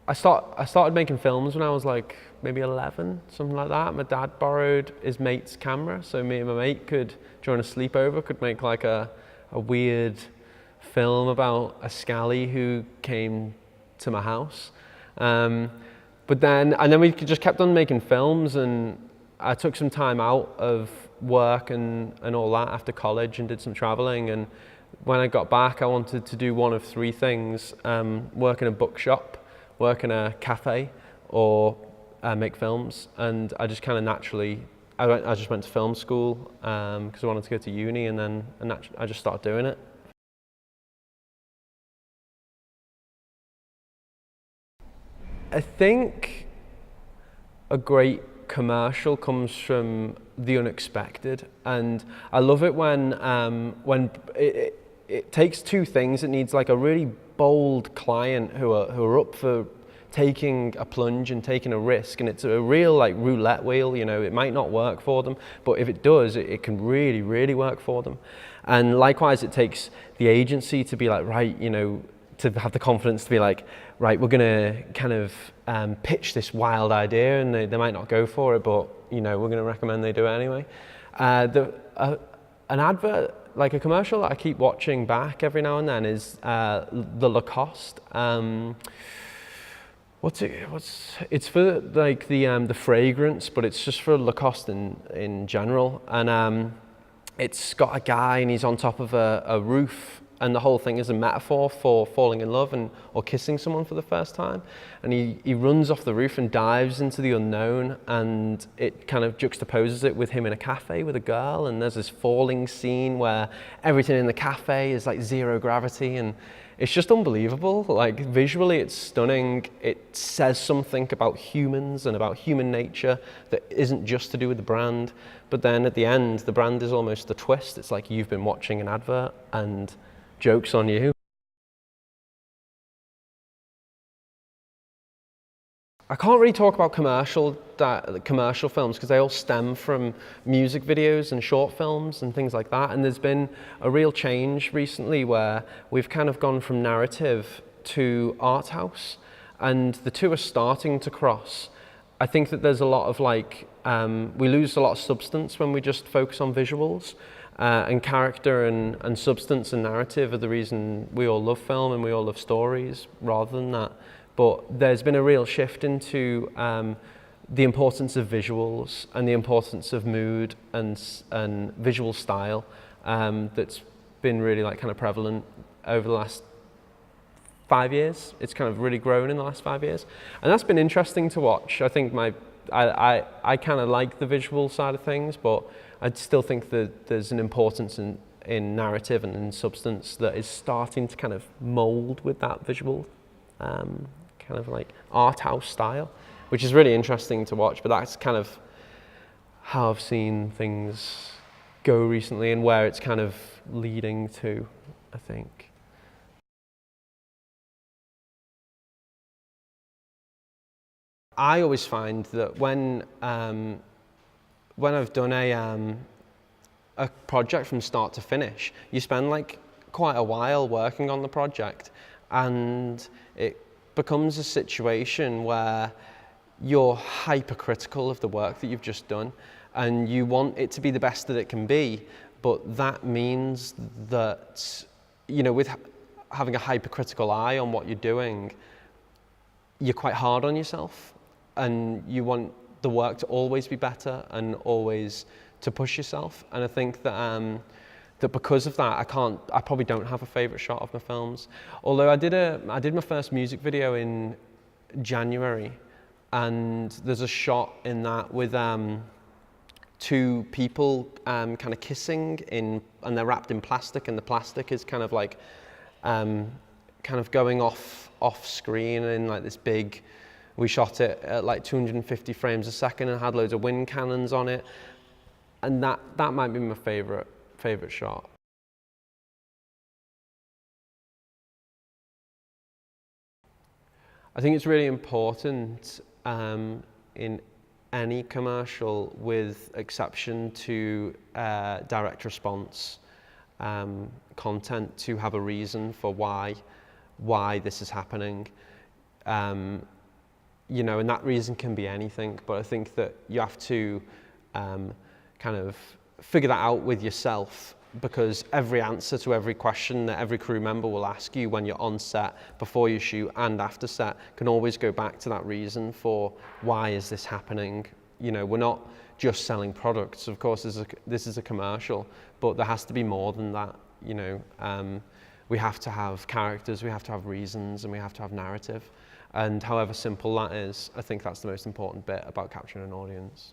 I started making films when I was like maybe 11, something like that. My dad borrowed his mate's camera, so me and my mate could, during a sleepover, could make like a weird film about a scally who came to my house. But then we just kept on making films, and I took some time out of work and all that after college and did some traveling. And when I got back, I wanted to do one of three things: work in a bookshop, work in a cafe, or make films. And I just kind of naturally, I just went to film school because I wanted to go to uni, and then I just started doing it. I think a great commercial comes from the unexpected, and I love it when it takes two things. It needs like a really bold client who are up for taking a plunge and taking a risk, and it's a real like roulette wheel. You know, it might not work for them, but if it does, it can really, really work for them. And likewise, it takes the agency to be like, right, you know, to have the confidence to be like, right, we're gonna kind of pitch this wild idea, and they might not go for it, but you know, we're gonna recommend they do it anyway. An advert, like a commercial that I keep watching back every now and then is the Lacoste. It's for like the fragrance, but it's just for Lacoste in general. And it's got a guy, and he's on top of a roof, and the whole thing is a metaphor for falling in love or kissing someone for the first time. And he runs off the roof and dives into the unknown, and it kind of juxtaposes it with him in a cafe with a girl, and there's this falling scene where everything in the cafe is like zero gravity, and it's just unbelievable. Like visually, it's stunning. It says something about humans and about human nature that isn't just to do with the brand. But then at the end, the brand is almost a twist. It's like you've been watching an advert, and joke's on you. I can't really talk about commercial films because they all stem from music videos and short films and things like that. And there's been a real change recently where we've kind of gone from narrative to art house, and the two are starting to cross. I think that there's a lot of like, we lose a lot of substance when we just focus on visuals. And character and substance and narrative are the reason we all love film and we all love stories rather than that. But there's been a real shift into the importance of visuals and the importance of mood and visual style that's been really like kind of prevalent over the last 5 years. It's kind of really grown in the last 5 years, and that's been interesting to watch. I think I kind of like the visual side of things, but I still think that there's an importance in narrative and in substance that is starting to kind of mold with that visual kind of like art house style, which is really interesting to watch. But that's kind of how I've seen things go recently and where it's kind of leading to, I think. I always find that when I've done a project from start to finish, you spend like quite a while working on the project, and it becomes a situation where you're hypercritical of the work that you've just done, and you want it to be the best that it can be. But that means that, you know, with having a hypercritical eye on what you're doing, you're quite hard on yourself, and you want the work to always be better and always to push yourself. And I think that that because of that, I probably don't have a favorite shot of my films. Although I did my first music video in January, and there's a shot in that with two people kind of kissing and they're wrapped in plastic, and the plastic is kind of like kind of going off screen in like this big. We shot it at like 250 frames a second and had loads of wind cannons on it, and that might be my favorite shot. I think it's really important in any commercial, with exception to direct response content, to have a reason for why this is happening. you know, and that reason can be anything, but I think that you have to kind of figure that out with yourself, because every answer to every question that every crew member will ask you when you're on set, before you shoot and after set, can always go back to that reason for why is this happening. You know, we're not just selling products. Of course, this is a commercial, but there has to be more than that. You know, we have to have characters, we have to have reasons, and we have to have narrative. And however simple that is, I think that's the most important bit about capturing an audience.